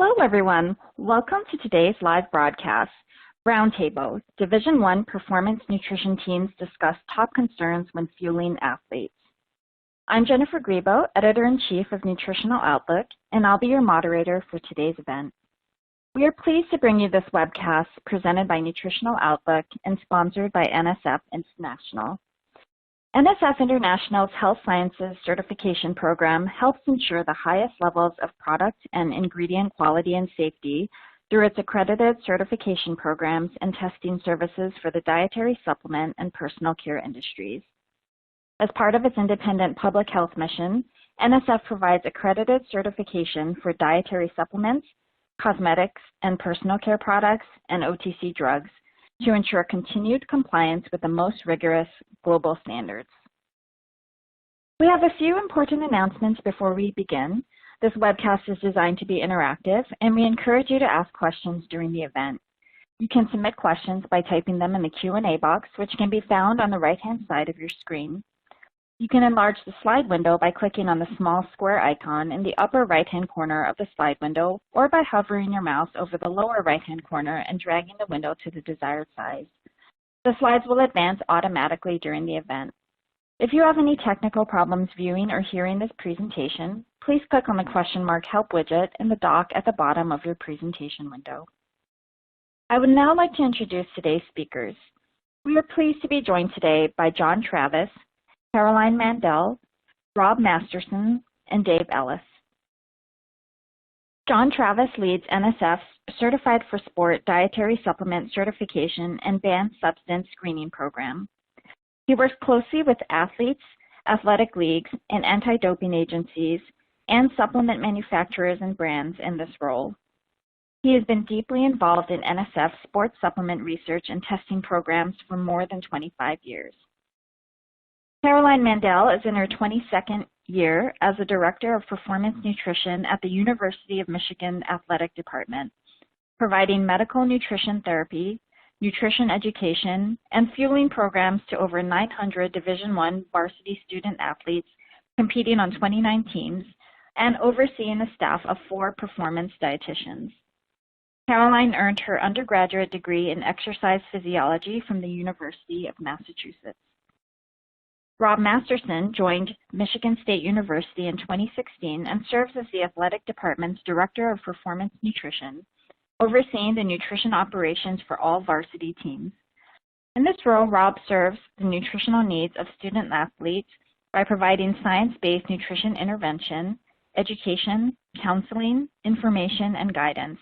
Hello, everyone. Welcome to today's live broadcast, Roundtable. Division I Performance Nutrition Teams discuss top concerns when fueling athletes. I'm Jennifer Grebo, Editor-in-Chief of Nutritional Outlook, and I'll be your moderator for today's event. We are pleased to bring you this webcast presented by Nutritional Outlook and sponsored by NSF International. NSF International's Health Sciences Certification Program helps ensure the highest levels of product and ingredient quality and safety through its accredited certification programs and testing services for the dietary supplement and personal care industries. As part of its independent public health mission, NSF provides accredited certification for dietary supplements, cosmetics and personal care products, and OTC drugs to ensure continued compliance with the most rigorous global standards. We have a few important announcements before we begin. This webcast is designed to be interactive, and we encourage you to ask questions during the event. You can submit questions by typing them in the Q&A box, which can be found on the right-hand side of your screen. You can enlarge the slide window by clicking on the small square icon in the upper right-hand corner of the slide window, or by hovering your mouse over the lower right-hand corner and dragging the window to the desired size. The slides will advance automatically during the event. If you have any technical problems viewing or hearing this presentation, please click on the question mark help widget in the dock at the bottom of your presentation window. I would now like to introduce today's speakers. We are pleased to be joined today by John Travis, Caroline Mandel, Rob Masterson, and Dave Ellis. John Travis leads NSF's Certified for Sport Dietary Supplement Certification and Banned Substance Screening Program. He works closely with athletes, athletic leagues, and anti-doping agencies, and supplement manufacturers and brands in this role. He has been deeply involved in NSF sports supplement research and testing programs for more than 25 years. Caroline Mandel is in her 22nd year as a Director of Performance Nutrition at the University of Michigan Athletic Department, providing medical nutrition therapy, nutrition education, and fueling programs to over 900 Division I varsity student athletes competing on 29 teams, and overseeing a staff of 4 performance dietitians. Caroline earned her undergraduate degree in exercise physiology from the University of Massachusetts. Rob Masterson joined Michigan State University in 2016 and serves as the athletic department's Director of Performance Nutrition, overseeing the nutrition operations for all varsity teams. In this role, Rob serves the nutritional needs of student athletes by providing science-based nutrition intervention, education, counseling, information, and guidance,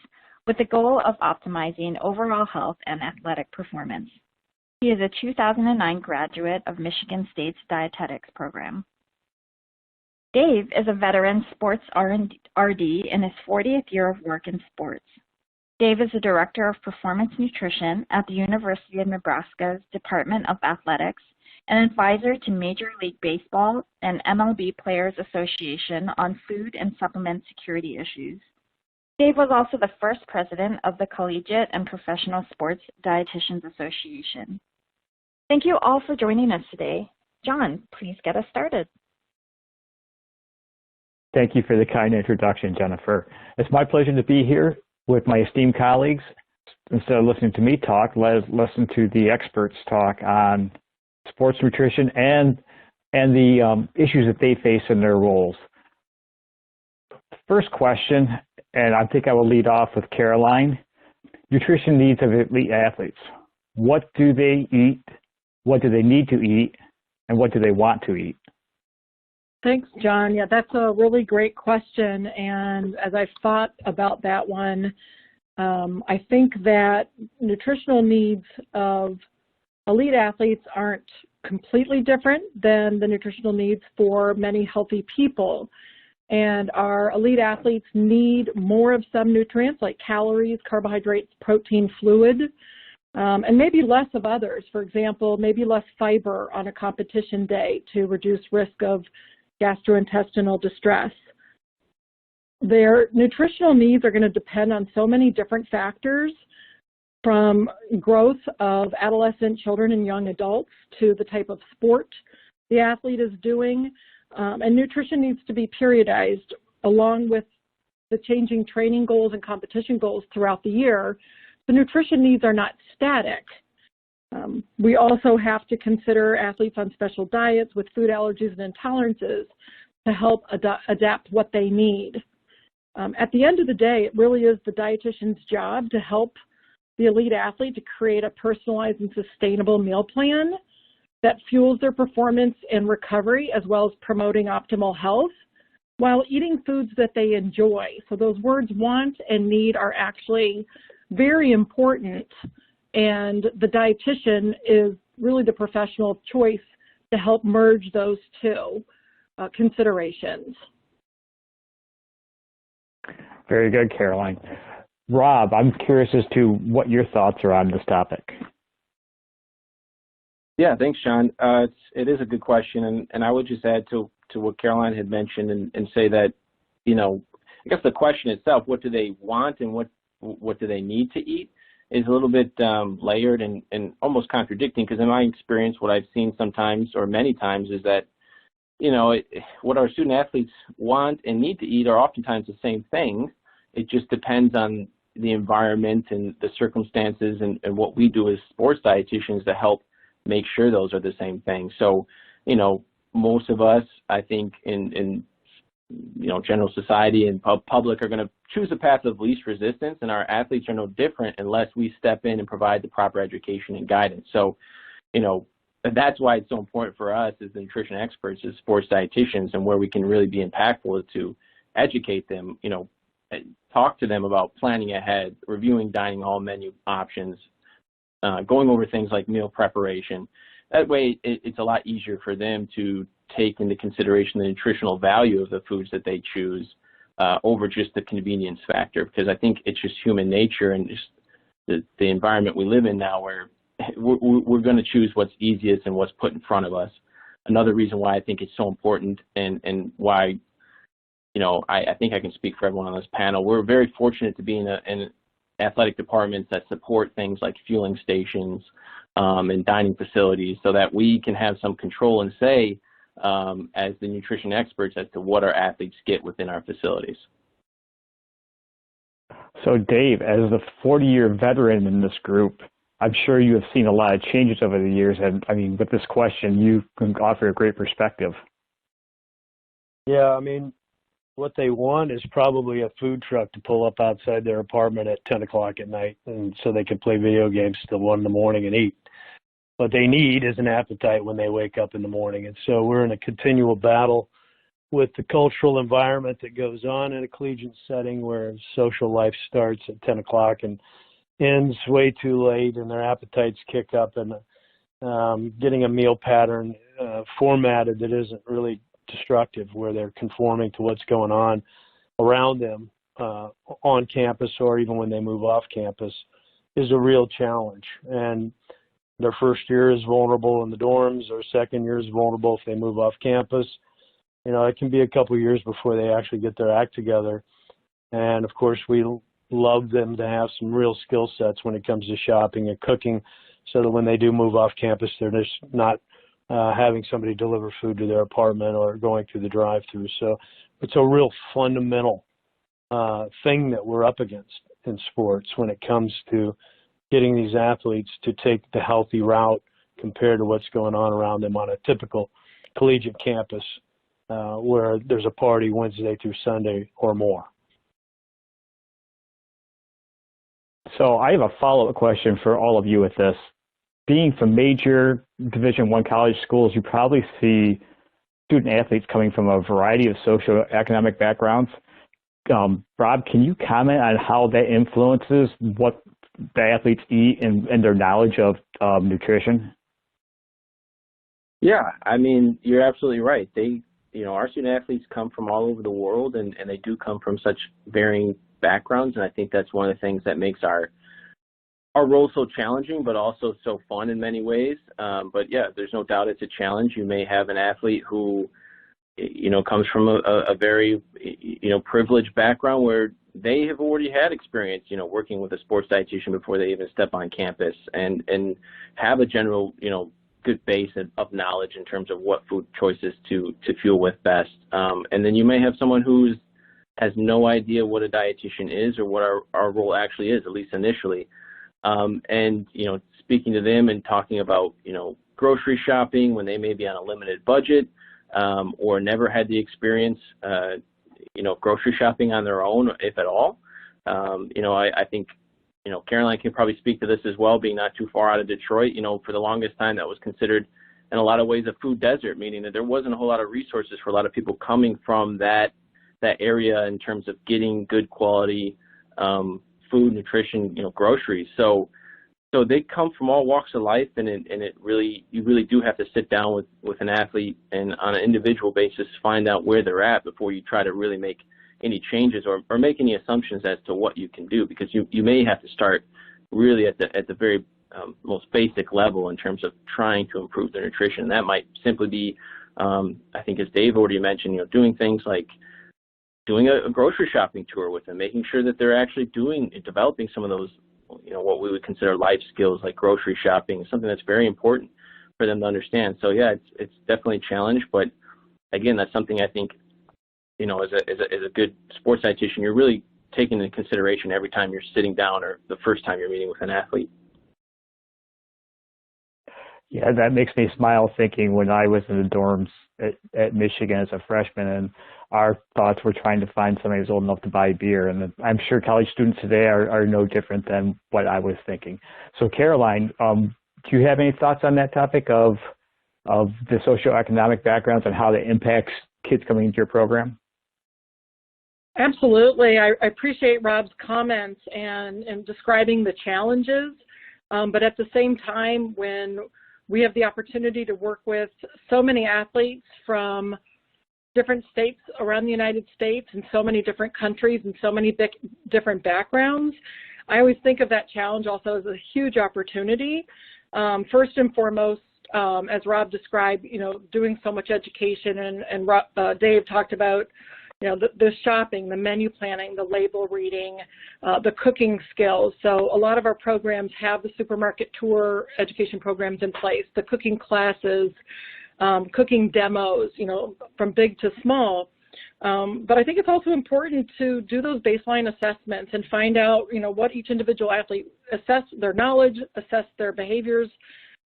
with the goal of optimizing overall health and athletic performance. He is a 2009 graduate of Michigan State's dietetics program. Dave is a veteran sports RD in his 40th year of work in sports. Dave is the Director of Performance Nutrition at the University of Nebraska's Department of Athletics and advisor to Major League Baseball and MLB Players Association on food and supplement security issues. Dave was also the first president of the Collegiate and Professional Sports Dietitians Association. Thank you all for joining us today. John, please get us started. Thank you for the kind introduction, Jennifer. It's my pleasure to be here with my esteemed colleagues. Instead of listening to me talk, let's listen to the experts talk on sports nutrition and the issues that they face in their roles. First question, and I think I will lead off with Caroline. Nutrition needs of elite athletes. What do they eat? What do they need to eat? And what do they want to eat? Thanks, John. Yeah, that's a really great question. And as I've thought about that one, I think that nutritional needs of elite athletes aren't completely different than the nutritional needs for many healthy people. And our elite athletes need more of some nutrients like calories, carbohydrates, protein, fluid, and maybe less of others. For example, maybe less fiber on a competition day to reduce risk of gastrointestinal distress. Their nutritional needs are going to depend on so many different factors, from growth of adolescent children and young adults to the type of sport the athlete is doing. And nutrition needs to be periodized along with the changing training goals and competition goals throughout the year, the nutrition needs are not static. We also have to consider athletes on special diets with food allergies and intolerances to help adapt what they need. At the end of the day, it really is the dietitian's job to help the elite athlete to create a personalized and sustainable meal plan that fuels their performance and recovery, as well as promoting optimal health, while eating foods that they enjoy. So those words want and need are actually very important, and the dietitian is really the professional of choice to help merge those two considerations. Very good, Caroline. Rob, I'm curious as to what your thoughts are on this topic. Yeah, thanks, John. It is a good question, and I would just add to what Caroline had mentioned and say that, you know, I guess the question itself, what do they want and what do they need to eat, is a little bit layered and almost contradicting, because in my experience, what I've seen sometimes or many times is that, you know, what our student athletes want and need to eat are oftentimes the same thing. It just depends on the environment and the circumstances and what we do as sports dietitians to help make sure those are the same thing. So, you know, most of us, I think, in you know, general society and public are going to choose a path of least resistance, and our athletes are no different unless we step in and provide the proper education and guidance. So, you know, that's why it's so important for us as the nutrition experts, as sports dietitians, and where we can really be impactful is to educate them, you know, talk to them about planning ahead, reviewing dining hall menu options, going over things like meal preparation. That way, it's a lot easier for them to take into consideration the nutritional value of the foods that they choose over just the convenience factor, because I think it's just human nature and just the environment we live in now where we're going to choose what's easiest and what's put in front of us. Another reason why I think it's so important and why, you know, I think I can speak for everyone on this panel. We're very fortunate to be in athletic departments that support things like fueling stations and dining facilities, so that we can have some control and say as the nutrition experts as to what our athletes get within our facilities. So Dave, as a 40-year veteran in this group, I'm sure you have seen a lot of changes over the years, and I mean, with this question, you can offer a great perspective. Yeah, I mean, what they want is probably a food truck to pull up outside their apartment at 10 o'clock at night, and so they can play video games till 1 in the morning and eat. What they need is an appetite when they wake up in the morning, and so we're in a continual battle with the cultural environment that goes on in a collegiate setting where social life starts at 10 o'clock and ends way too late, and their appetites kick up, and getting a meal pattern formatted that isn't really destructive, where they're conforming to what's going on around them on campus or even when they move off campus, is a real challenge. And their first year is vulnerable in the dorms, or second year is vulnerable if they move off campus. You know, it can be a couple of years before they actually get their act together. And of course, we love them to have some real skill sets when it comes to shopping and cooking, so that when they do move off campus, they're just not having somebody deliver food to their apartment or going through the drive-thru. So it's a real fundamental thing that we're up against in sports when it comes to getting these athletes to take the healthy route compared to what's going on around them on a typical collegiate campus where there's a party Wednesday through Sunday or more. So I have a follow-up question for all of you with this. Being from major Division I college schools, you probably see student athletes coming from a variety of socioeconomic backgrounds. Rob, can you comment on how that influences what the athletes eat and their knowledge of nutrition? Yeah, I mean, you're absolutely right. Our student athletes come from all over the world, and they do come from such varying backgrounds, and I think that's one of the things that makes our role so challenging, but also so fun in many ways. But yeah, there's no doubt it's a challenge. You may have an athlete who, comes from a very, privileged background where they have already had experience, working with a sports dietitian before they even step on campus, and have a general, good base of knowledge in terms of what food choices to fuel with best. And then you may have someone who's has no idea what a dietitian is or what our role actually is, at least initially. And, speaking to them and talking about, grocery shopping when they may be on a limited budget or never had the experience, grocery shopping on their own, if at all. I think, Caroline can probably speak to this as well, being not too far out of Detroit. For the longest time that was considered in a lot of ways a food desert, meaning that there wasn't a whole lot of resources for a lot of people coming from that area in terms of getting good quality food, nutrition, groceries. So they come from all walks of life, and you really do have to sit down with an athlete and on an individual basis find out where they're at before you try to really make any changes or make any assumptions as to what you can do, because you may have to start really at the very most basic level in terms of trying to improve their nutrition. That might simply be, I think as Dave already mentioned, doing things like doing a grocery shopping tour with them, making sure that they're actually developing some of those, what we would consider life skills like grocery shopping, something that's very important for them to understand. So yeah, it's definitely a challenge, but again, that's something I think, as a good sports dietitian, you're really taking into consideration every time you're sitting down or the first time you're meeting with an athlete. Yeah, that makes me smile thinking when I was in the dorms at Michigan as a freshman, and our thoughts were trying to find somebody who's old enough to buy beer. And I'm sure college students today are no different than what I was thinking. So Caroline, do you have any thoughts on that topic of the socioeconomic backgrounds and how that impacts kids coming into your program? Absolutely. I appreciate Rob's comments and describing the challenges. But at the same time, when we have the opportunity to work with so many athletes from different states around the United States and so many different countries and so many different backgrounds, I always think of that challenge also as a huge opportunity. First and foremost, as Rob described, doing so much education, and Dave talked about the shopping, the menu planning, the label reading, the cooking skills. So a lot of our programs have the supermarket tour education programs in place, the cooking classes, cooking demos, from big to small. But I think it's also important to do those baseline assessments and find out, what each individual athlete, assess their knowledge, assess their behaviors,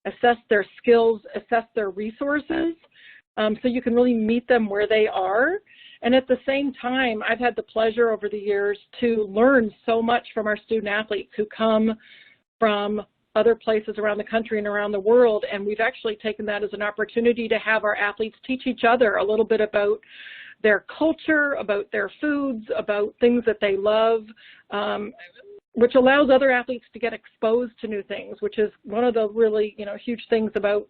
assess their skills, assess their resources, so you can really meet them where they are. And at the same time, I've had the pleasure over the years to learn so much from our student athletes who come from other places around the country and around the world, and we've actually taken that as an opportunity to have our athletes teach each other a little bit about their culture, about their foods, about things that they love, which allows other athletes to get exposed to new things, which is one of the really, huge things about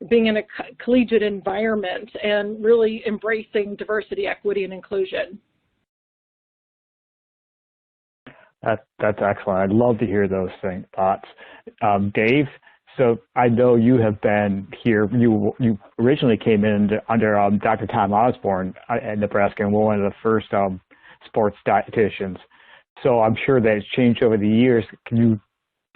being in a collegiate environment and really embracing diversity, equity, and inclusion. That's excellent. I'd love to hear those thoughts. Dave, so I know you have been here. You originally came in under Dr. Tom Osborne at Nebraska, and we're one of the first sports dietitians. So I'm sure that it's changed over the years. Can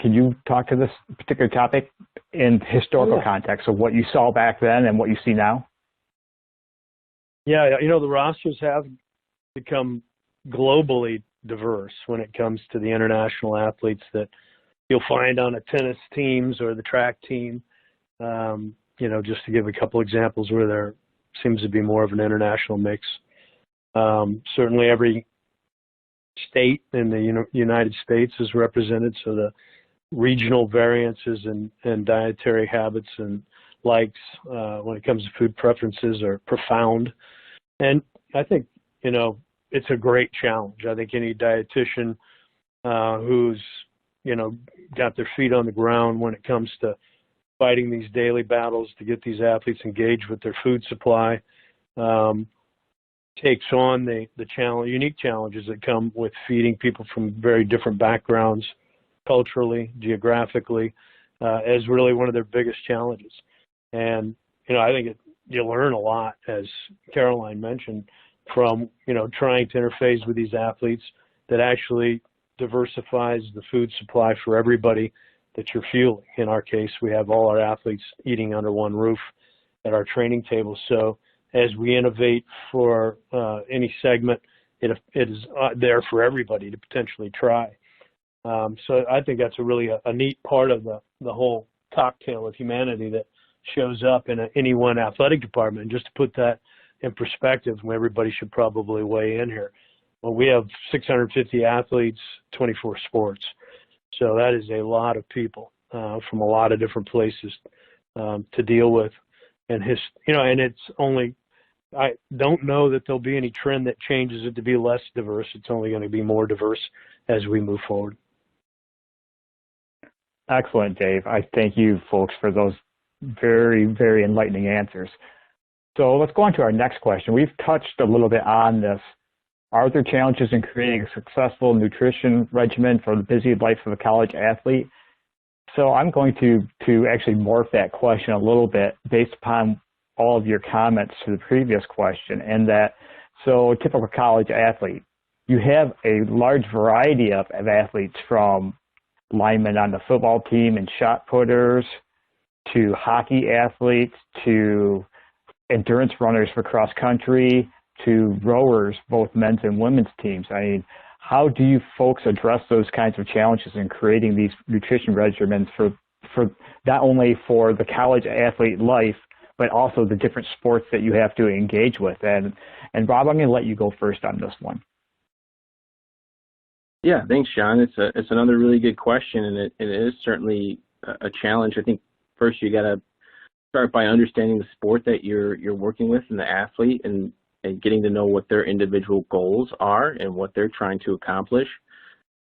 you talk to this particular topic in historical context of what you saw back then and what you see now? Yeah, the rosters have become globally diverse when it comes to the international athletes that you'll find on a tennis teams or the track team. Just to give a couple examples where there seems to be more of an international mix. Certainly every state in the United States is represented, so the regional variances and dietary habits and likes when it comes to food preferences are profound. And I think, it's a great challenge. I think any dietitian who's, got their feet on the ground when it comes to fighting these daily battles to get these athletes engaged with their food supply takes on the unique challenges that come with feeding people from very different backgrounds, culturally, geographically, as really one of their biggest challenges. And, I think you learn a lot, as Caroline mentioned, from, trying to interface with these athletes that actually diversifies the food supply for everybody that you're fueling. In our case, we have all our athletes eating under one roof at our training table. So as we innovate for any segment it is there for everybody to potentially try. So I think that's a neat part of the whole cocktail of humanity that shows up in any one athletic department. And just to put that in perspective, everybody should probably weigh in here. Well, we have 650 athletes, 24 sports. So that is a lot of people from a lot of different places to deal with. And and it's only, I don't know that there'll be any trend that changes it to be less diverse. It's only going to be more diverse as we move forward. Excellent, Dave. I thank you folks for those very, very enlightening answers. So let's go on to our next question. We've touched a little bit on this. Are there challenges in creating a successful nutrition regimen for the busy life of a college athlete? So I'm going to actually morph that question a little bit based upon all of your comments to the previous question, and that, so a typical college athlete, you have a large variety of athletes, from linemen on the football team and shot putters, to hockey athletes, to endurance runners for cross country, to rowers, both men's and women's teams. I mean, how do you folks address those kinds of challenges in creating these nutrition regimens for not only for the college athlete life, but also the different sports that you have to engage with? And Rob, I'm going to let you go first on this one. Yeah, thanks, John. It's another really good question, and it is certainly a challenge. I think first you got to start by understanding the sport that you're working with and the athlete, and getting to know what their individual goals are and what they're trying to accomplish.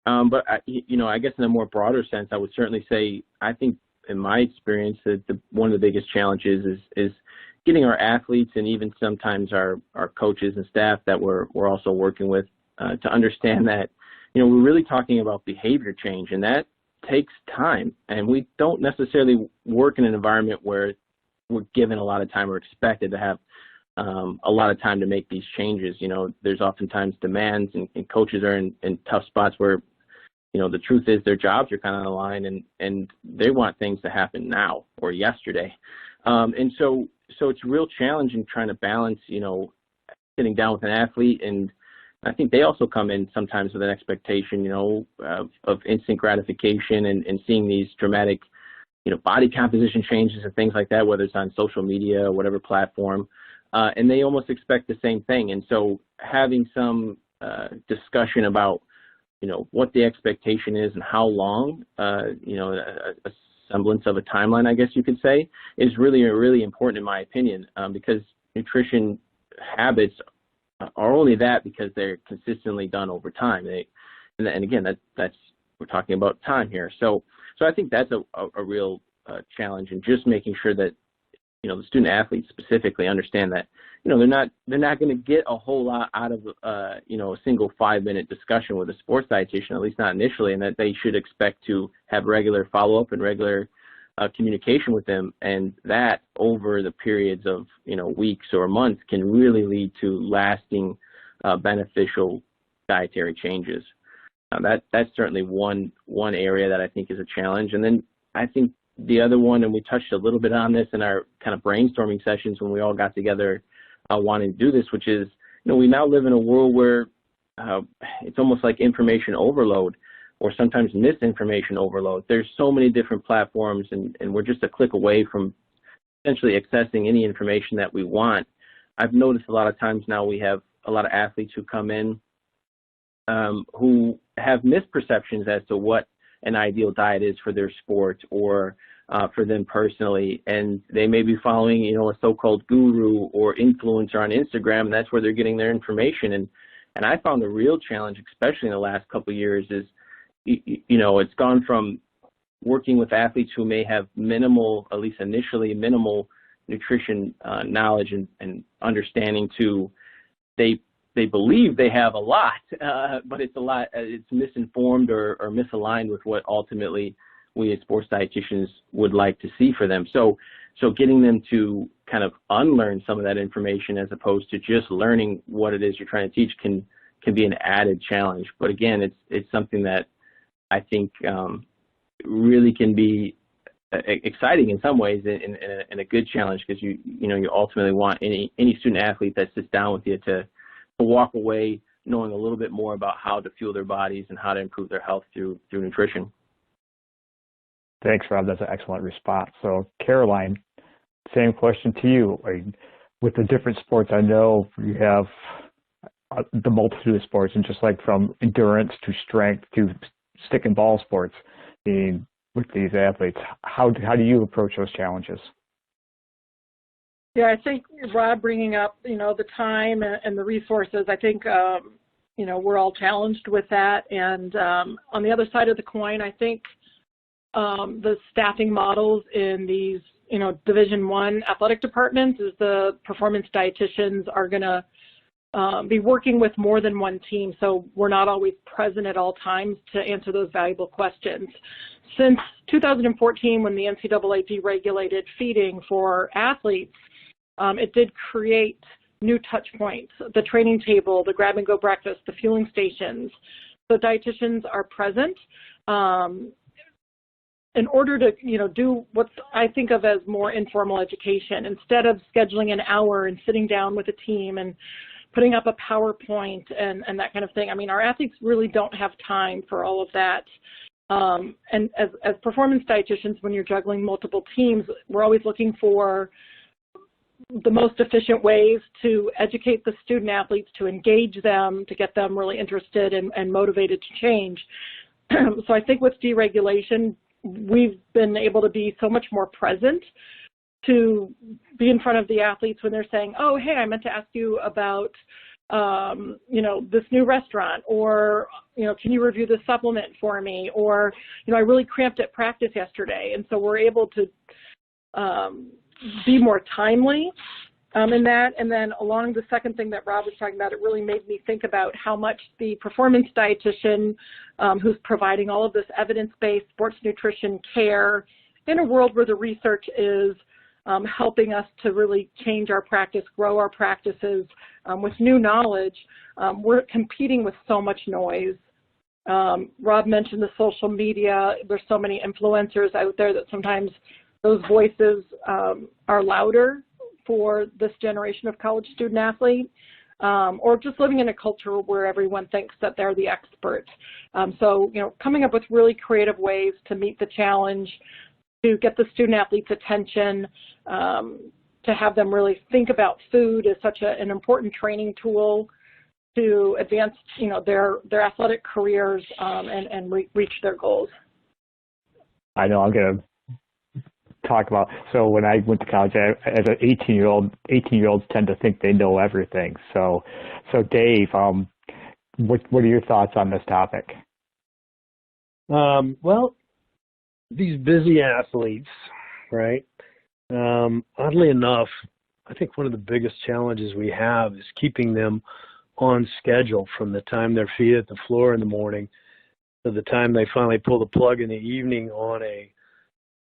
But I guess in a more broader sense, I would certainly say, I think in my experience that one of the biggest challenges is getting our athletes, and even sometimes our coaches and staff that we're also working with, to understand that, we're really talking about behavior change, and that takes time. And we don't necessarily work in an environment where we're given a lot of time or expected to have a lot of time to make these changes. There's oftentimes demands, and coaches are in tough spots where, the truth is their jobs are kind of on the line, and they want things to happen now or yesterday. And so it's a real challenge in trying to balance, sitting down with an athlete. And I think they also come in sometimes with an expectation, of instant gratification and seeing these dramatic, body composition changes and things like that, whether it's on social media or whatever platform. And they almost expect the same thing. And so having some discussion about, what the expectation is and how long, a semblance of a timeline, I guess you could say, is really important in my opinion, because nutrition habits are only that because they're consistently done over time. And again, that's we're talking about time here. So I think that's a real challenge, and just making sure that the student athletes specifically understand that they're not going to get a whole lot out of a single 5-minute discussion with a sports dietitian, at least not initially, and that they should expect to have regular follow-up and regular communication with them, and that over the periods of weeks or months can really lead to lasting beneficial dietary changes. That's certainly one area that I think is a challenge. And then I think the other one, and we touched a little bit on this in our kind of brainstorming sessions when we all got together wanting to do this, which is, we now live in a world where it's almost like information overload, or sometimes misinformation overload. There's so many different platforms, and we're just a click away from essentially accessing any information that we want. I've noticed a lot of times now we have a lot of athletes who come in who have misperceptions as to what an ideal diet is for their sport or for them personally, and they may be following a so-called guru or influencer on Instagram, and that's where they're getting their information. And I found the real challenge, especially in the last couple of years, is it's gone from working with athletes who may have minimal, at least initially minimal, nutrition knowledge and understanding to they believe they have a lot, but it's misinformed or misaligned with what ultimately we as sports dietitians would like to see for them. So getting them to kind of unlearn some of that information as opposed to just learning what it is you're trying to teach can be an added challenge. But again, it's something that I think really can be exciting in some ways and a good challenge, because you ultimately want any student athlete that sits down with you to walk away knowing a little bit more about how to fuel their bodies and how to improve their health through nutrition. Thanks, Rob. That's an excellent response. So, Caroline, same question to you. With the different sports, I know you have the multitude of sports, and just like from endurance to strength to stick and ball sports, with these athletes, how do you approach those challenges? Yeah, I think Rob bringing up, the time and the resources, I think, we're all challenged with that. And on the other side of the coin, I think the staffing models in these, Division I athletic departments is the performance dietitians are going to be working with more than one team, so we're not always present at all times to answer those valuable questions. Since 2014, when the NCAA deregulated feeding for athletes, it did create new touch points, the training table, the grab-and-go breakfast, the fueling stations. So dietitians are present in order to, do what I think of as more informal education. Instead of scheduling an hour and sitting down with a team and putting up a PowerPoint and that kind of thing. I mean, our athletes really don't have time for all of that. And as performance dietitians, when you're juggling multiple teams, we're always looking for the most efficient ways to educate the student athletes, to engage them, to get them really interested and motivated to change. So I think with deregulation, we've been able to be so much more present to be in front of the athletes when they're saying, oh, hey, I meant to ask you about, this new restaurant, or, can you review this supplement for me? Or, I really cramped at practice yesterday. And so we're able to be more timely in that. And then along the second thing that Rob was talking about, it really made me think about how much the performance dietitian who's providing all of this evidence-based sports nutrition care in a world where the research is helping us to really change our practice, grow our practices with new knowledge. We're competing with so much noise. Rob mentioned the social media. There's so many influencers out there that sometimes those voices are louder for this generation of college student athlete, or just living in a culture where everyone thinks that they're the expert. So, coming up with really creative ways to meet the challenge, to get the student athlete's attention, to have them really think about food as such an important training tool to advance, their athletic careers and reach their goals. I know I'm going to talk about, so when I went to college, as an 18-year-olds tend to think they know everything. So Dave, what are your thoughts on this topic? Well, these busy athletes, right? Oddly enough, I think one of the biggest challenges we have is keeping them on schedule from the time their feet hit the floor in the morning to the time they finally pull the plug in the evening on a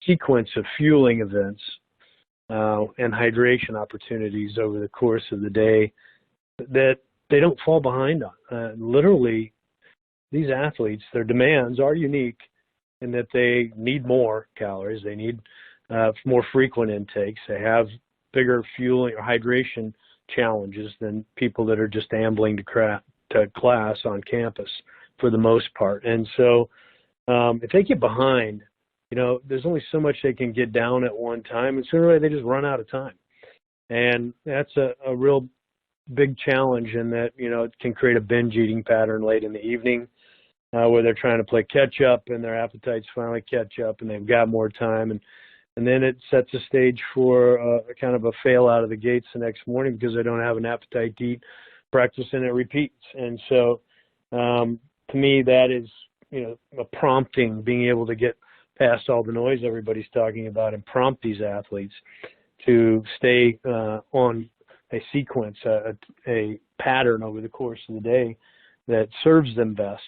sequence of fueling events and hydration opportunities over the course of the day that they don't fall behind on. Literally, these athletes, their demands are unique in that they need more calories, they need more frequent intakes, they have bigger fueling or hydration challenges than people that are just ambling to class on campus for the most part. And so if they get behind, there's only so much they can get down at one time, and sooner or later they just run out of time. And that's a real big challenge in that, it can create a binge eating pattern late in the evening where they're trying to play catch up and their appetites finally catch up and they've got more time. And then it sets a stage for a kind of a fail out of the gates the next morning because they don't have an appetite to eat, breakfast, and it repeats. And so to me, that is, a prompting, being able to get past all the noise everybody's talking about and prompt these athletes to stay on a sequence, a pattern over the course of the day that serves them best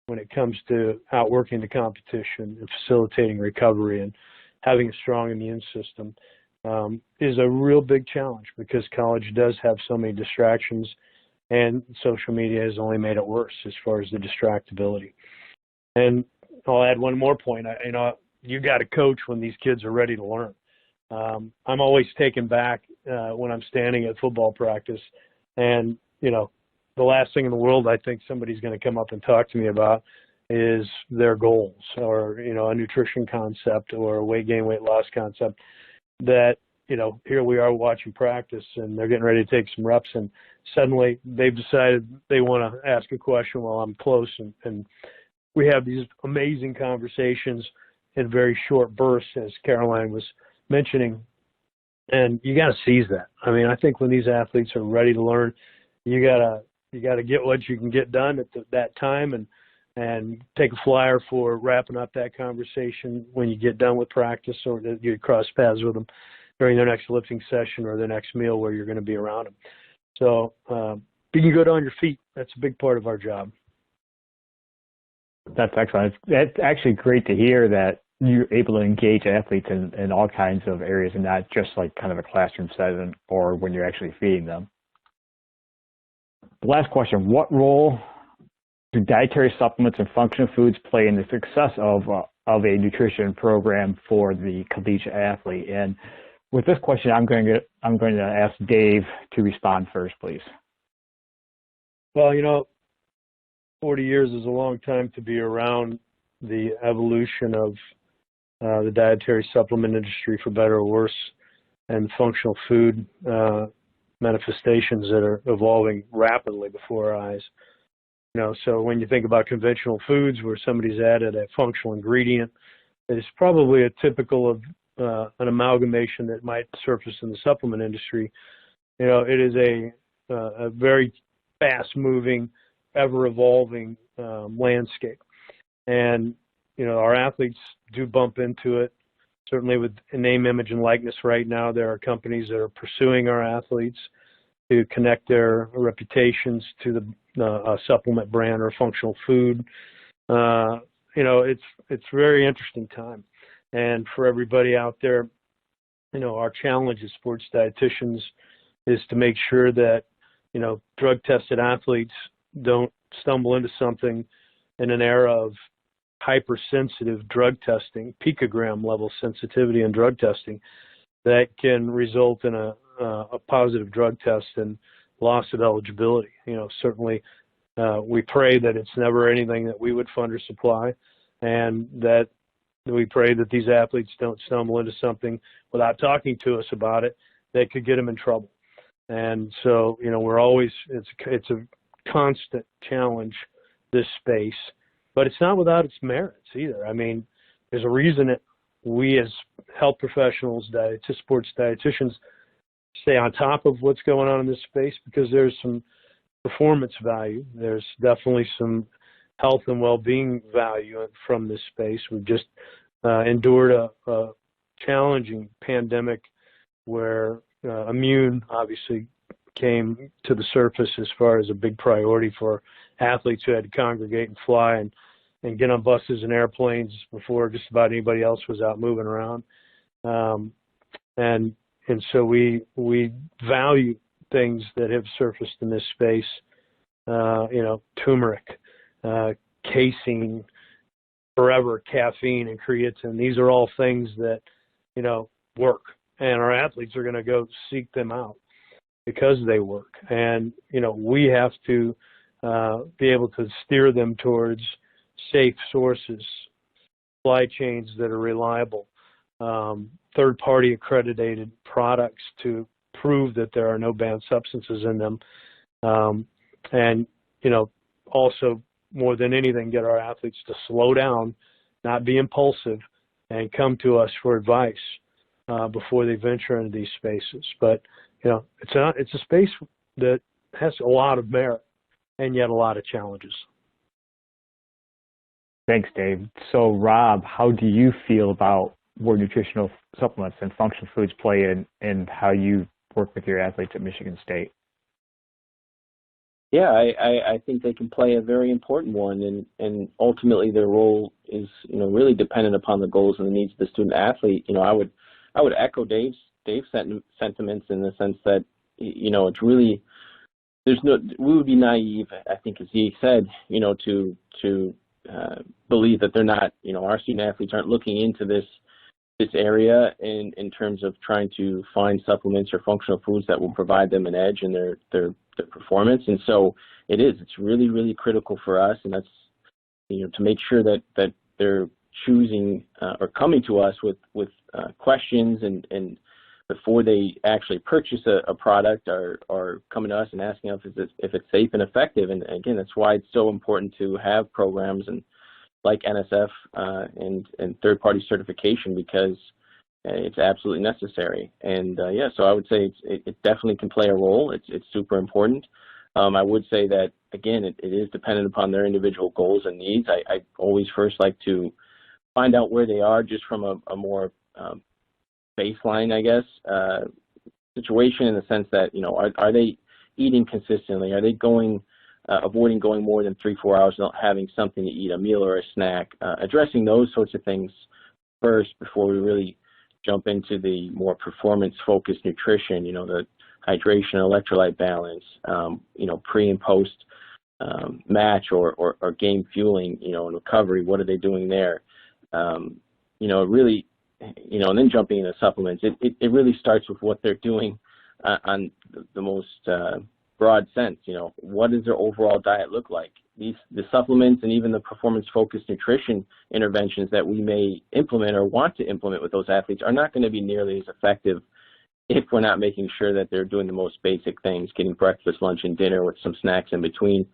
when it comes to outworking the competition and facilitating recovery and having a strong immune system is a real big challenge because college does have so many distractions and social media has only made it worse as far as the distractibility. And I'll add one more point. You got to coach when these kids are ready to learn. I'm always taken back when I'm standing at football practice and, the last thing in the world I think somebody's going to come up and talk to me about is their goals, or, you know, a nutrition concept or a weight gain, weight loss concept that, you know, here we are watching practice and they're getting ready to take some reps and suddenly they've decided they want to ask a question while I'm close, and we have these amazing conversations in very short bursts, as Caroline was mentioning, and you got to seize that. I mean, I think when these athletes are ready to learn, you gotta get what you can get done at that time, and take a flyer for wrapping up that conversation when you get done with practice, or that you cross paths with them during their next lifting session or their next meal where you're going to be around them. So being good on your feet, that's a big part of our job. That's excellent. It's actually great to hear that you're able to engage athletes in all kinds of areas and not just like kind of a classroom setting or when you're actually feeding them. The last question, what role do dietary supplements and functional foods play in the success of a nutrition program for the collegiate athlete? And with this question, I'm going to ask Dave to respond first, please. Well, you know, 40 years is a long time to be around the evolution of the dietary supplement industry, for better or worse, and functional food manifestations that are evolving rapidly before our eyes. You know, so when you think about conventional foods where somebody's added a functional ingredient that is probably a typical of an amalgamation that might surface in the supplement industry, you know, it is a very fast-moving, ever-evolving landscape. And, you know, our athletes do bump into it. Certainly with name, image, and likeness right now, there are companies that are pursuing our athletes to connect their reputations to the supplement brand or functional food. You know, it's a very interesting time. And for everybody out there, you know, our challenge as sports dietitians is to make sure that, you know, drug-tested athletes don't stumble into something in an era of hypersensitive drug testing, picogram level sensitivity in drug testing, that can result in a positive drug test and loss of eligibility. You know, certainly we pray that it's never anything that we would fund or supply, and that we pray that these athletes don't stumble into something without talking to us about it that could get them in trouble. And so, you know, we're always, it's a constant challenge, this space, but it's not without its merits either. I mean, there's a reason that we as health professionals, sports dietitians, stay on top of what's going on in this space, because there's some performance value. There's definitely some health and well-being value from this space. We've just endured a challenging pandemic where immune obviously came to the surface as far as a big priority for athletes who had to congregate and fly and get on buses and airplanes before just about anybody else was out moving around. And so we value things that have surfaced in this space, you know, turmeric, casein, forever, caffeine, and creatine. These are all things that, you know, work, and our athletes are going to go seek them out because they work. And, you know, we have to be able to steer them towards safe sources, supply chains that are reliable, third-party accredited products to prove that there are no banned substances in them. And, you know, also more than anything, get our athletes to slow down, not be impulsive, and come to us for advice before they venture into these spaces. But, you know, it's a space that has a lot of merit and yet a lot of challenges. Thanks, Dave. So, Rob, how do you feel about where nutritional supplements and functional foods play in how you work with your athletes at Michigan State? Yeah, I think they can play a very important one, and ultimately their role is, you know, really dependent upon the goals and the needs of the student athlete. You know, I would echo Dave's sentiments in the sense that, you know, it's really, we would be naive, I think, as he said, you know, to believe that they're not, you know, our student athletes aren't looking into this area in terms of trying to find supplements or functional foods that will provide them an edge in their performance. And so it is. It's really, really critical for us, and that's, to make sure that they're choosing or coming to us with questions and before they actually purchase a product or coming to us and asking us if it's safe and effective. And again, that's why it's so important to have programs and like NSF and third-party certification, because it's absolutely necessary. And so I would say it definitely can play a role. It's super important. I would say that, again, it is dependent upon their individual goals and needs. I always first like to find out where they are just from a more baseline, I guess, situation, in the sense that, are they eating consistently? Are they avoiding going more than 3-4 hours not having something to eat, a meal or a snack? Addressing those sorts of things first before we really jump into the more performance-focused nutrition, the hydration, electrolyte balance, pre and post match or game fueling, and recovery. What are they doing there? Really, and then jumping into supplements. It really starts with what they're doing on the most broad sense. What does their overall diet look like? The supplements and even the performance-focused nutrition interventions that we may implement or want to implement with those athletes are not going to be nearly as effective if we're not making sure that they're doing the most basic things, getting breakfast, lunch, and dinner with some snacks in between,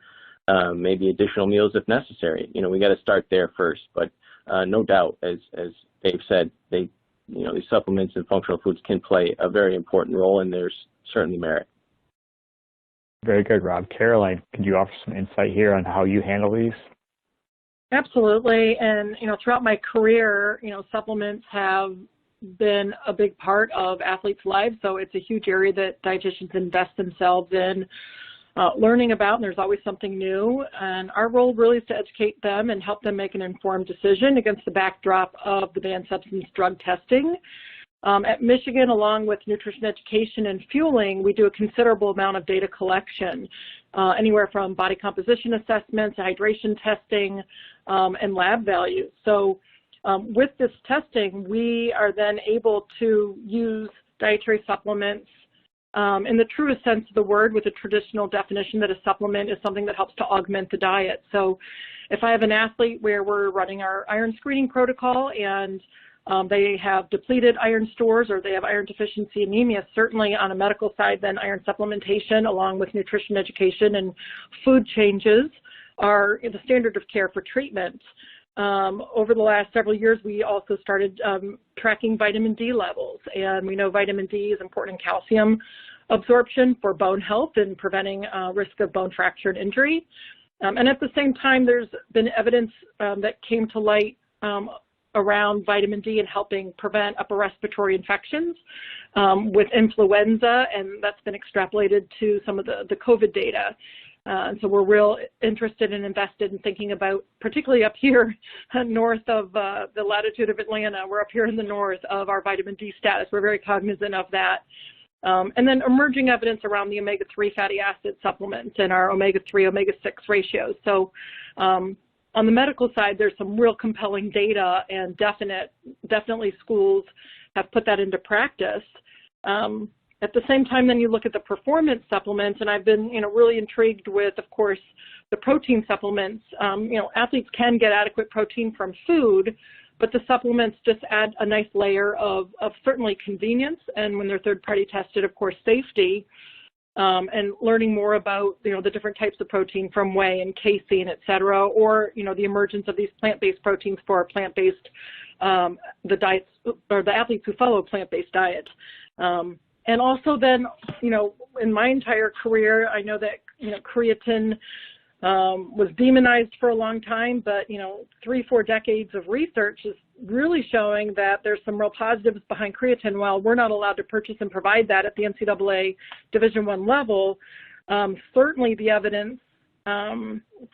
maybe additional meals if necessary. We got to start there first. But no doubt, as Dave said, these supplements and functional foods can play a very important role, and there's certainly merit. Very good, Rob. Caroline, could you offer some insight here on how you handle these? Absolutely. And, throughout my career, supplements have been a big part of athletes' lives. So it's a huge area that dietitians invest themselves in learning about, and there's always something new. And our role really is to educate them and help them make an informed decision against the backdrop of the banned substance drug testing. At Michigan, along with nutrition education and fueling, we do a considerable amount of data collection, anywhere from body composition assessments, hydration testing, and lab values. So with this testing, we are then able to use dietary supplements in the truest sense of the word, with a traditional definition that a supplement is something that helps to augment the diet. So if I have an athlete where we're running our iron screening protocol and they have depleted iron stores or they have iron deficiency anemia, certainly on a medical side, then iron supplementation along with nutrition education and food changes are the standard of care for treatment. Over the last several years, we also started tracking vitamin D levels, and we know vitamin D is important in calcium absorption for bone health and preventing risk of bone fracture and injury. And at the same time, there's been evidence that came to light around vitamin D and helping prevent upper respiratory infections with influenza, and that's been extrapolated to some of the COVID data. And so we're real interested and invested in thinking about, particularly up here north of the latitude of Atlanta, we're up here in the north, of our vitamin D status. We're very cognizant of that. And then emerging evidence around the omega-3 fatty acid supplements and our omega-3, omega-6 ratios. So on the medical side, there's some real compelling data, and definitely schools have put that into practice. At the same time, then you look at the performance supplements, and I've been, really intrigued with, of course, the protein supplements. Athletes can get adequate protein from food, but the supplements just add a nice layer of certainly convenience, and when they're third-party tested, of course, safety, and learning more about, the different types of protein from whey and casein, et cetera, or, the emergence of these plant-based proteins for plant-based, the diets, or the athletes who follow plant-based diet. And also then, in my entire career, I know that, creatine was demonized for a long time, but, 3-4 decades of research is really showing that there's some real positives behind creatine. While we're not allowed to purchase and provide that at the NCAA Division I level, certainly the evidence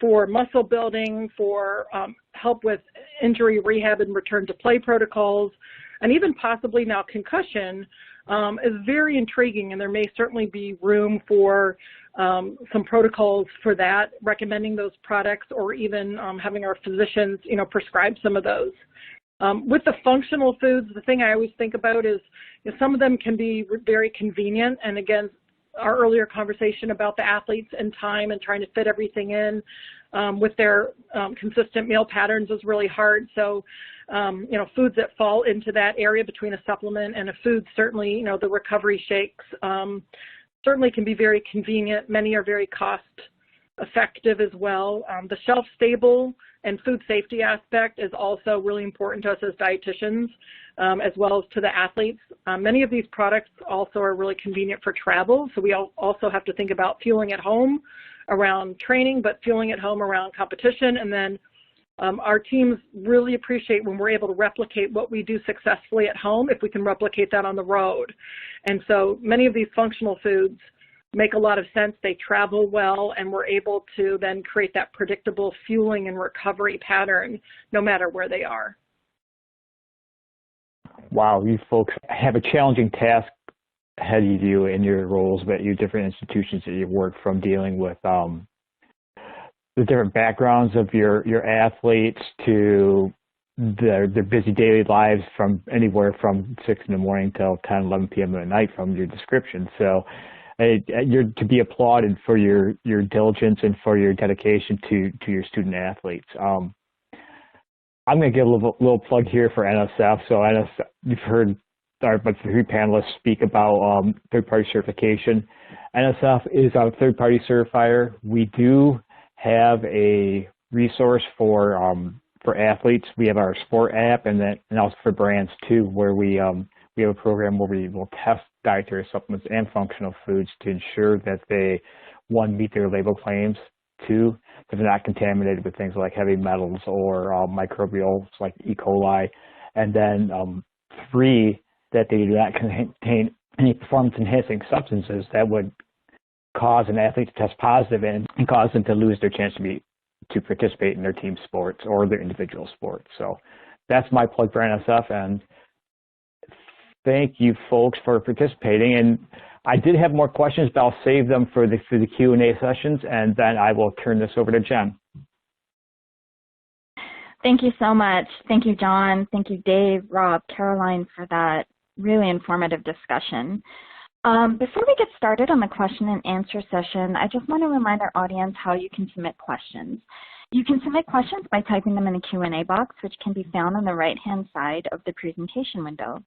for muscle building, for help with injury rehab and return to play protocols, and even possibly now concussion, is very intriguing, and there may certainly be room for some protocols for that, recommending those products, or even having our physicians, prescribe some of those. With the functional foods, the thing I always think about is some of them can be very convenient, and again, our earlier conversation about the athletes and time and trying to fit everything in with their consistent meal patterns is really hard. So, foods that fall into that area between a supplement and a food, certainly, the recovery shakes certainly can be very convenient. Many are very cost effective as well. The shelf stable and food safety aspect is also really important to us as dietitians, as well as to the athletes. Many of these products also are really convenient for travel, so we also have to think about fueling at home around training, but fueling at home around competition. And then our teams really appreciate when we're able to replicate what we do successfully at home, if we can replicate that on the road. And so many of these functional foods make a lot of sense. They travel well, and we're able to then create that predictable fueling and recovery pattern no matter where they are. Wow, you folks have a challenging task ahead of you in your roles at your different institutions that you've worked from, dealing with the different backgrounds of your athletes to their busy daily lives, from anywhere from 6 in the morning till 10, 11 p.m. at night from your description. So you're to be applauded for your diligence and for your dedication to your student athletes. I'm going to give a little plug here for NSF. So NSF, you've heard our three panelists speak about third-party certification. NSF is our third-party certifier. We do have a resource for athletes. We have our sport app, and also for brands too, where we have a program where we will test dietary supplements and functional foods to ensure that they, one, meet their label claims, two, that they're not contaminated with things like heavy metals or microbials like E. coli, and then three, that they do not contain any performance-enhancing substances that would cause an athlete to test positive and cause them to lose their chance to participate in their team sports or their individual sports. So that's my plug for NSF, and thank you folks for participating. And I did have more questions, but I'll save them for the Q&A sessions, and then I will turn this over to Jen. Thank you so much. Thank you, John. Thank you, Dave, Rob, Caroline, for that really informative discussion. Before we get started on the question and answer session, I just want to remind our audience how you can submit questions. You can submit questions by typing them in the Q&A box, which can be found on the right-hand side of the presentation window.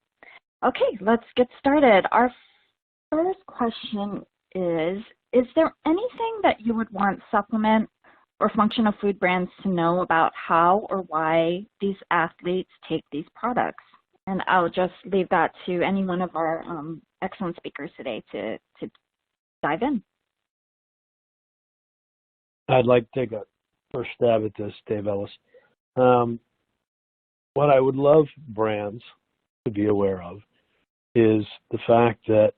Okay, let's get started. Our first question is there anything that you would want supplement or functional food brands to know about how or why these athletes take these products? And I'll just leave that to any one of our excellent speakers today to dive in. I'd like to take a first stab at this, Dave Ellis. What I would love brands to be aware of is the fact that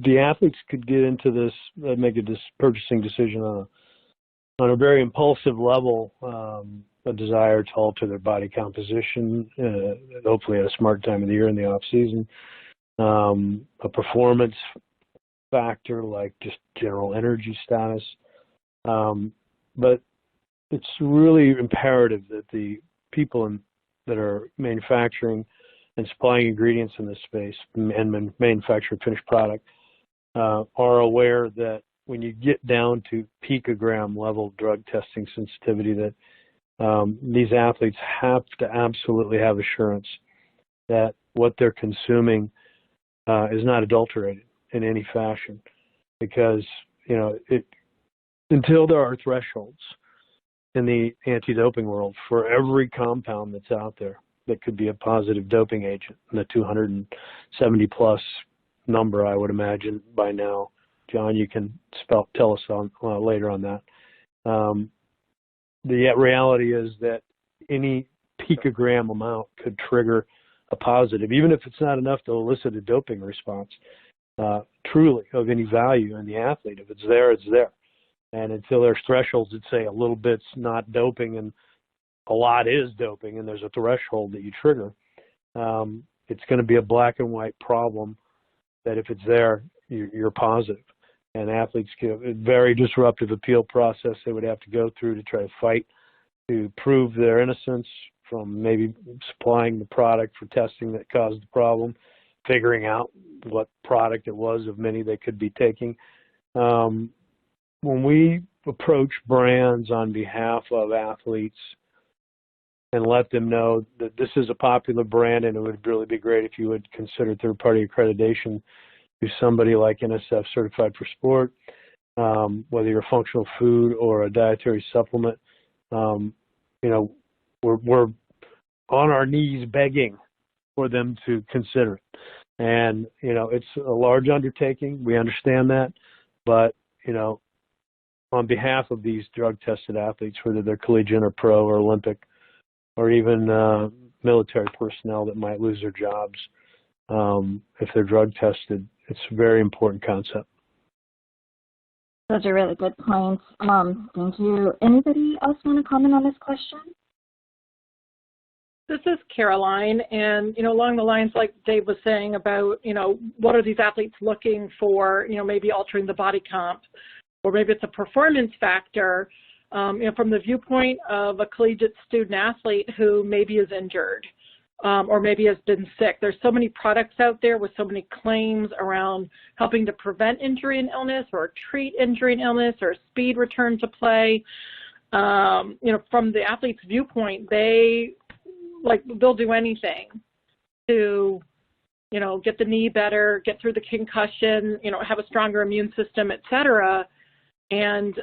the athletes could get into this, make a purchasing decision on a very impulsive level, a desire to alter their body composition, hopefully at a smart time of the year in the off season, a performance factor like just general energy status. But it's really imperative that the people that are manufacturing and supplying ingredients in this space and manufacture finished product are aware that when you get down to picogram level drug testing sensitivity, that these athletes have to absolutely have assurance that what they're consuming is not adulterated in any fashion, because until there are thresholds in the anti-doping world for every compound that's out there that could be a positive doping agent, and the 270 plus number, I would imagine by now. John, you can tell us later on that. The reality is that any picogram amount could trigger a positive, even if it's not enough to elicit a doping response, truly of any value in the athlete. If it's there, it's there. And until there's thresholds that say a little bit's not doping and a lot is doping, and there's a threshold that you trigger, it's going to be a black and white problem that if it's there, you're positive. And athletes give a very disruptive appeal process they would have to go through to try to fight to prove their innocence from maybe supplying the product for testing that caused the problem, figuring out what product it was of many they could be taking. When we approach brands on behalf of athletes and let them know that this is a popular brand and it would really be great if you would consider third-party accreditation to somebody like NSF Certified for Sport, whether you're a functional food or a dietary supplement, we're on our knees begging for them to consider it. And, it's a large undertaking. We understand that. But, on behalf of these drug-tested athletes, whether they're collegiate or pro or Olympic, or even military personnel that might lose their jobs if they're drug-tested, it's a very important concept. Those are really good points. Thank you. Anybody else want to comment on this question? This is Caroline, and, along the lines like Dave was saying about, what are these athletes looking for, maybe altering the body comp, or maybe it's a performance factor, from the viewpoint of a collegiate student athlete who maybe is injured or maybe has been sick. There's so many products out there with so many claims around helping to prevent injury and illness or treat injury and illness or speed return to play. From the athlete's viewpoint, they'll do anything to, get the knee better, get through the concussion, have a stronger immune system, et cetera. And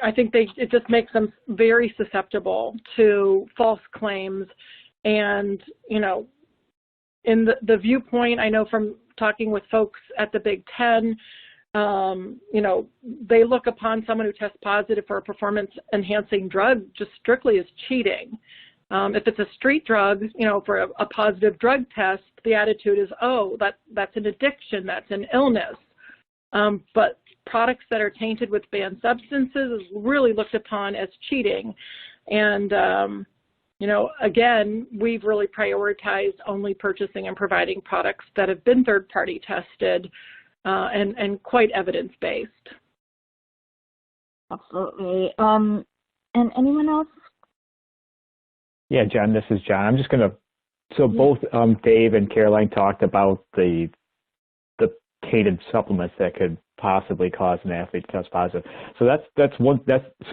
I think it just makes them very susceptible to false claims. And, in the viewpoint, I know from talking with folks at the Big Ten, they look upon someone who tests positive for a performance-enhancing drug just strictly as cheating. If it's a street drug, for a positive drug test, the attitude is, oh, that's an addiction, that's an illness. But products that are tainted with banned substances is really looked upon as cheating. And, again, we've really prioritized only purchasing and providing products that have been third-party tested and quite evidence-based. Absolutely. And anyone else? Yeah, John, this is John. I'm just going to, so both Dave and Caroline talked about the tainted supplements that could possibly cause an athlete to test positive. So that's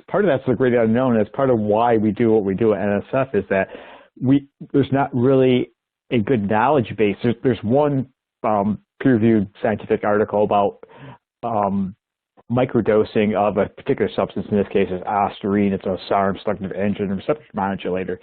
part of that's the great unknown. That's part of why we do what we do at NSF is that there's not really a good knowledge base. There's one peer-reviewed scientific article about microdosing of a particular substance. In this case, is ostarine. It's a SARM selective androgen receptor modulator.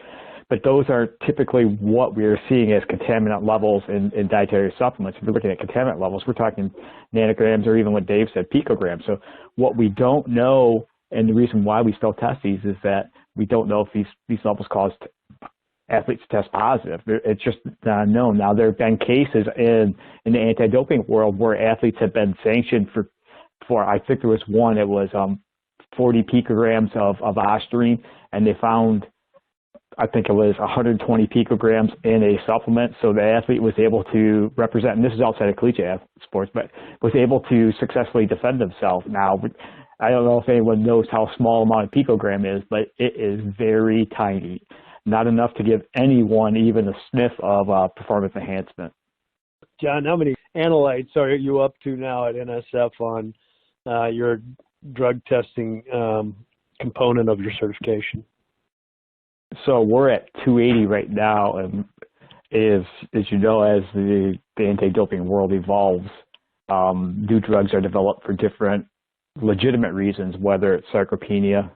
But those are typically what we're seeing as contaminant levels in dietary supplements. If we're looking at contaminant levels, we're talking nanograms or even what Dave said, picograms. So what we don't know, and the reason why we still test these is that we don't know if these levels cause athletes to test positive. It's just not known. Now, there have been cases in the anti-doping world where athletes have been sanctioned for I think there was one, it was 40 picograms of ostarine, and they found, I think it was 120 picograms in a supplement. So the athlete was able to represent, and this is outside of collegiate sports, but was able to successfully defend himself. Now, I don't know if anyone knows how small amount of picogram is, but it is very tiny. Not enough to give anyone even a sniff of performance enhancement. John, how many analytes are you up to now at NSF on your drug testing component of your certification? So we're at 280 right now, and as you know, as the anti-doping world evolves, new drugs are developed for different legitimate reasons, whether it's sarcopenia,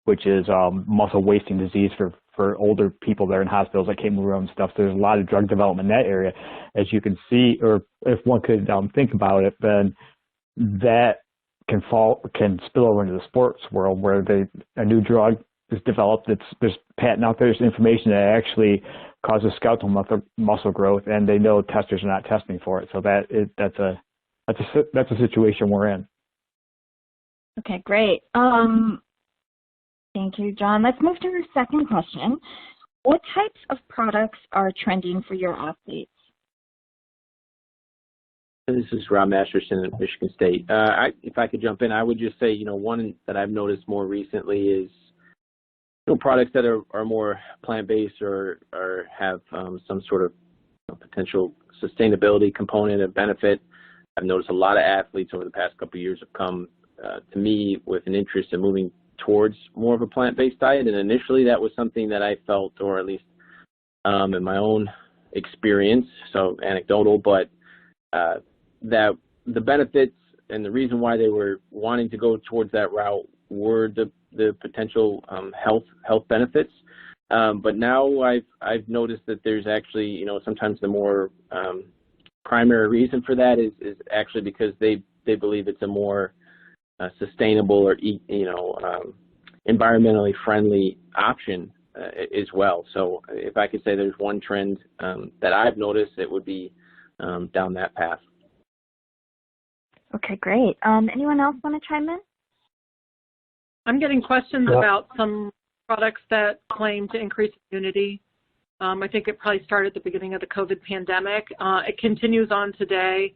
which is muscle wasting disease for older people that are in hospitals like Kate Monroe and stuff. There's a lot of drug development in that area. As you can see, or if one could think about it, then that can spill over into the sports world where a new drug is developed. There's patent out there. There's information that actually causes skeletal muscle growth, and they know testers are not testing for it. So that's a situation we're in. Okay, great. Thank you, John. Let's move to our second question. What types of products are trending for your athletes? This is Rob Masterson at Michigan State. If I could jump in, I would just say, one that I've noticed more recently is products that are more plant-based or have some sort of potential sustainability component of benefit. I've noticed a lot of athletes over the past couple of years have come to me with an interest in moving towards more of a plant-based diet. And initially that was something that I felt, or at least in my own experience, so anecdotal, but that the benefits and the reason why they were wanting to go towards that route were the potential health benefits. But now I've noticed that there's actually, sometimes the more primary reason for that is actually because they believe it's a more sustainable or environmentally friendly option as well. So if I could say there's one trend that I've noticed, it would be down that path. Okay, great. Anyone else want to chime in? I'm getting questions about some products that claim to increase immunity. I think it probably started at the beginning of the COVID pandemic. It continues on today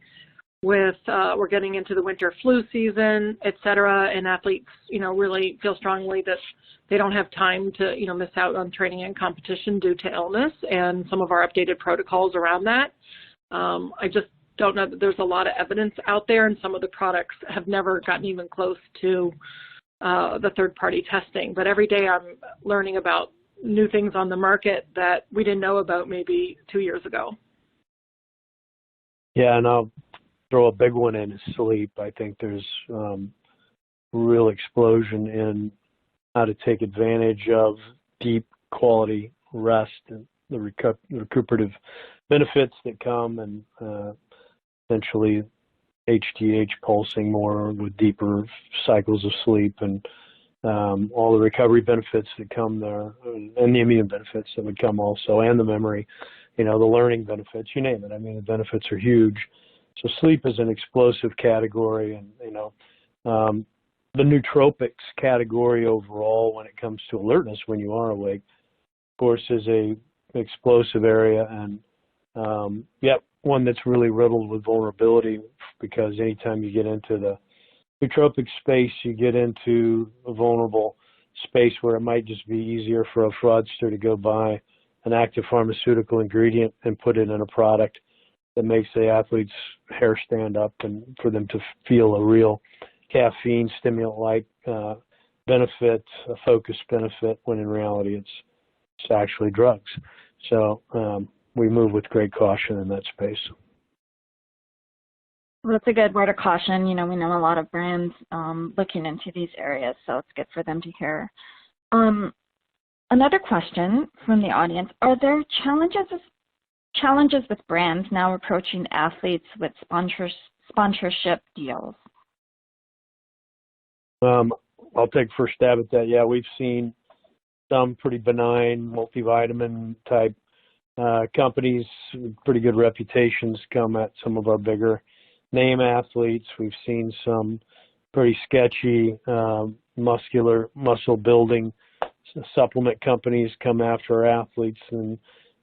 with we're getting into the winter flu season, et cetera, and athletes, really feel strongly that they don't have time to, miss out on training and competition due to illness, and some of our updated protocols around that. I just don't know that there's a lot of evidence out there, and some of the products have never gotten even close to the third-party testing. But every day I'm learning about new things on the market that we didn't know about maybe 2 years ago. Yeah, and I'll throw a big one in is sleep. I think there's real explosion in how to take advantage of deep quality rest and the recuperative benefits that come, and essentially HGH pulsing more with deeper cycles of sleep, and all the recovery benefits that come there, and the immune benefits that would come also, and the memory, the learning benefits, you name it. I mean, the benefits are huge. So sleep is an explosive category, and the nootropics category overall, when it comes to alertness when you are awake, of course, is a explosive area, and one that's really riddled with vulnerability, because anytime you get into the nootropic space, you get into a vulnerable space where it might just be easier for a fraudster to go buy an active pharmaceutical ingredient and put it in a product that makes the athlete's hair stand up, and for them to feel a real caffeine stimulant-like benefit, a focus benefit, when in reality it's actually drugs. So we move with great caution in that space. Well, that's a good word of caution. We know a lot of brands looking into these areas, so it's good for them to hear. Another question from the audience: are there challenges with brands now approaching athletes with sponsorship deals? I'll take first stab at that. Yeah, we've seen some pretty benign multivitamin type companies, pretty good reputations, come at some of our bigger name athletes. We've seen some pretty sketchy muscle building supplement companies come after our athletes, and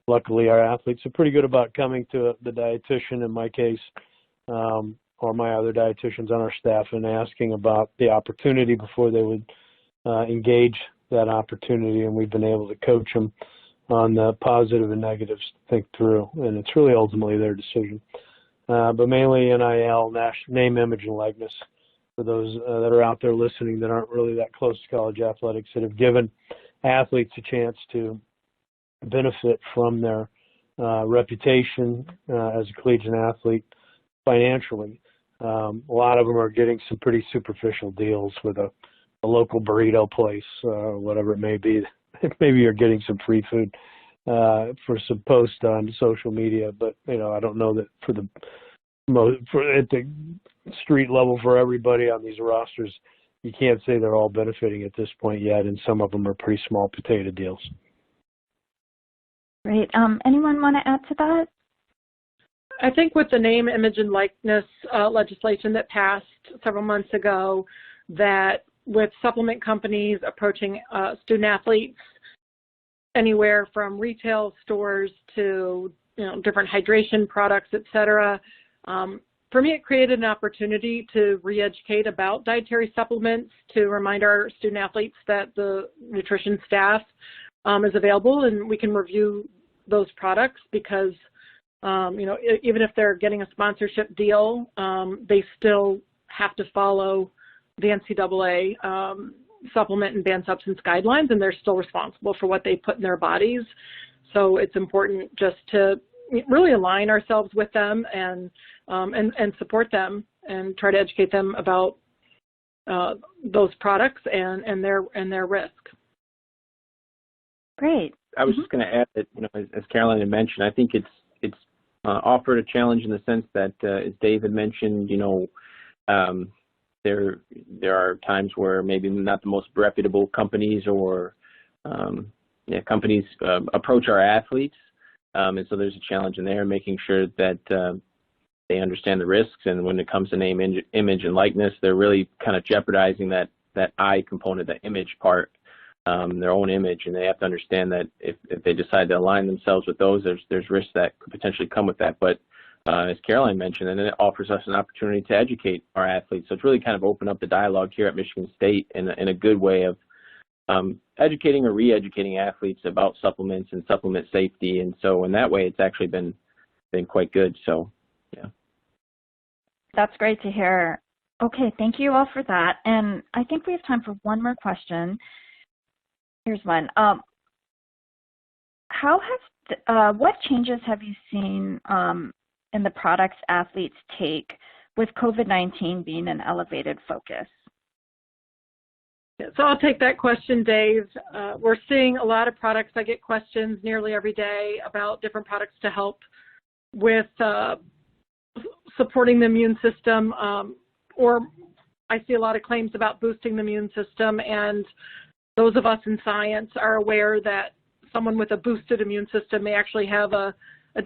luckily our athletes are pretty good about coming to the dietitian, in my case, or my other dietitians on our staff, and asking about the opportunity before they would engage that opportunity, and we've been able to coach them on the positive and negatives to think through, and it's really ultimately their decision. But mainly NIL, name, image, and likeness, for those that are out there listening that aren't really that close to college athletics, that have given athletes a chance to benefit from their reputation as a collegiate athlete financially. A lot of them are getting some pretty superficial deals with a local burrito place, whatever it may be. Maybe you're getting some free food for some posts on social media, but I don't know that at the street level for everybody on these rosters, you can't say they're all benefiting at this point yet, and some of them are pretty small potato deals. Great. Anyone want to add to that? I think with the name, image, and likeness legislation that passed several months ago, that with supplement companies approaching student athletes, anywhere from retail stores to different hydration products, et cetera, for me it created an opportunity to re-educate about dietary supplements, to remind our student athletes that the nutrition staff is available and we can review those products, because Even if they're getting a sponsorship deal, they still have to follow the NCAA supplement and banned substance guidelines, and they're still responsible for what they put in their bodies. So it's important just to really align ourselves with them and support them and try to educate them about those products and their risk. Great. I was just going to add that, as Caroline had mentioned, I think it's offered a challenge in the sense that, as Dave had mentioned, there are times where maybe not the most reputable companies or companies approach our athletes, and so there's a challenge in there, making sure that they understand the risks, and when it comes to name, image, and likeness, they're really kind of jeopardizing that I component, the image part, their own image, and they have to understand that if they decide to align themselves with those, there's risks that could potentially come with that. But as Caroline mentioned, and it offers us an opportunity to educate our athletes. So it's really kind of opened up the dialogue here at Michigan State in a good way of educating or re-educating athletes about supplements and supplement safety. And so in that way, it's actually been quite good. So, yeah. That's great to hear. Okay, thank you all for that. And I think we have time for one more question. Here's one. What changes have you seen in the products athletes take with COVID-19 being an elevated focus? So I'll take that question, Dave. We're seeing a lot of products. I get questions nearly every day about different products to help with supporting the immune system, or I see a lot of claims about boosting the immune system, and those of us in science are aware that someone with a boosted immune system may actually have a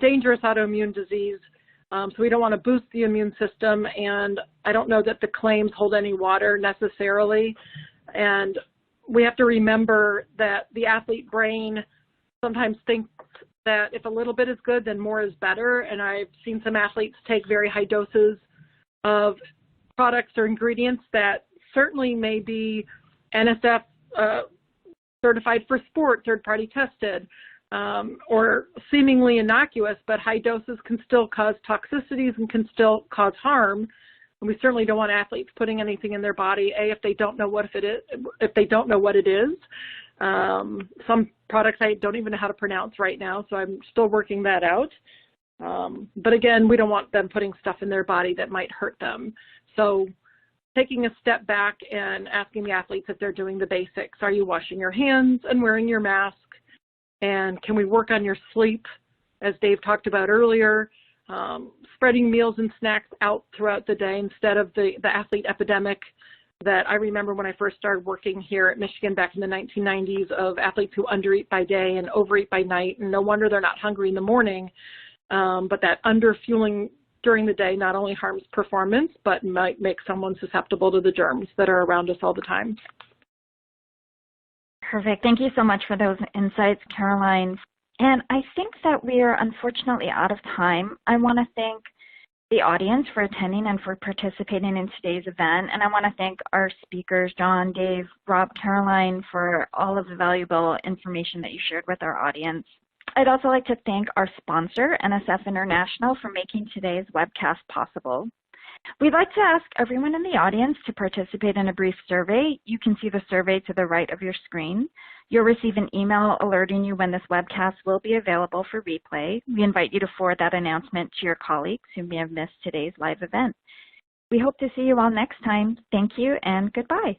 dangerous autoimmune disease. So we don't want to boost the immune system, and I don't know that the claims hold any water necessarily. And we have to remember that the athlete brain sometimes thinks that if a little bit is good, then more is better. And I've seen some athletes take very high doses of products or ingredients that certainly may be NSF certified for sport, third-party tested, or seemingly innocuous, but high doses can still cause toxicities and can still cause harm. And we certainly don't want athletes putting anything in their body, if they don't know what it is. Some products I don't even know how to pronounce right now, so I'm still working that out. But again, we don't want them putting stuff in their body that might hurt them. So taking a step back and asking the athletes if they're doing the basics. Are you washing your hands and wearing your mask? And can we work on your sleep, as Dave talked about earlier? Spreading meals and snacks out throughout the day instead of the athlete epidemic that I remember when I first started working here at Michigan back in the 1990s, of athletes who undereat by day and overeat by night, and no wonder they're not hungry in the morning. But that underfueling during the day not only harms performance, but might make someone susceptible to the germs that are around us all the time. Perfect. Thank you so much for those insights, Caroline. And I think that we are unfortunately out of time. I want to thank the audience for attending and for participating in today's event. And I want to thank our speakers, John, Dave, Rob, Caroline, for all of the valuable information that you shared with our audience. I'd also like to thank our sponsor, NSF International, for making today's webcast possible. We'd like to ask everyone in the audience to participate in a brief survey. You can see the survey to the right of your screen. You'll receive an email alerting you when this webcast will be available for replay. We invite you to forward that announcement to your colleagues who may have missed today's live event. We hope to see you all next time. Thank you and goodbye.